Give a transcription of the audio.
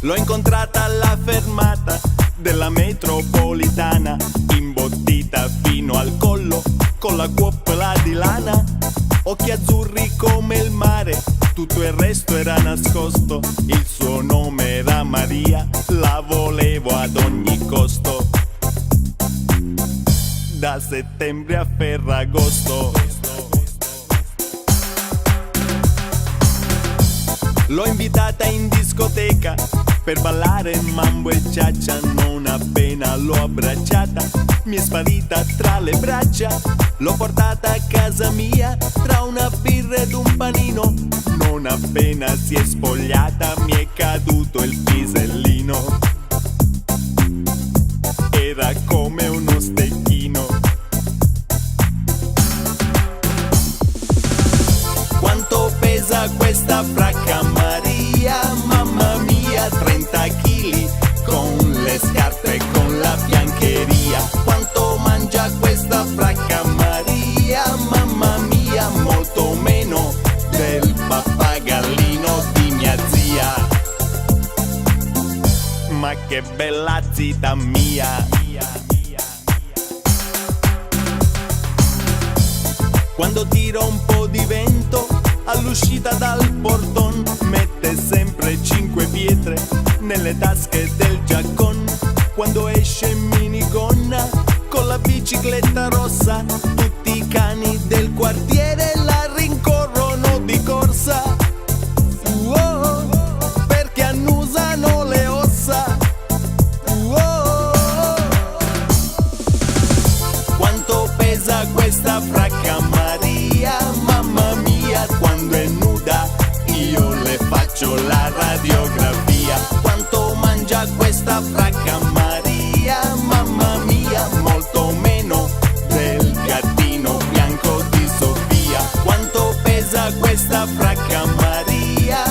L'ho incontrata alla fermata della metropolitana, imbottita fino al collo con la cuoppola di lana, occhi azzurri come il mare, tutto il resto era nascosto. Il suo nome era Maria, la volevo ad ogni costo. Da settembre a Ferragosto. L'ho invitata in discoteca per ballare mambo e ciaccia. Non appena l'ho abbracciata mi è sparita tra le braccia. L'ho portata a casa mia tra una birra ed un panino. Non appena si è spogliata mi è caduto il pisellino. Era come uno stecchino. Quanto pesa questa fracca Maria? Mamma mia, 30 kg con le scarpe e con la biancheria. Quanto mangia questa fracca Maria? Mamma mia, molto meno del pappagallino di mia zia. Ma che bella zita mia. Quando tira un po' di vento all'uscita dal porton, mette sempre 5 pietre nelle tasche del giaccon. Quando esce in minigonna con la bicicletta rossa, tutti i cani del quartiere la rincorrono di corsa. Perché annusano le ossa. Quanto pesa questa fracca Maria? Mamma mia, quando è nuda io le faccio la radiografia. Quanto mangia questa fracca Maria? Mamma mia, molto meno del gattino bianco di Sofia. Quanto pesa questa fracca Maria?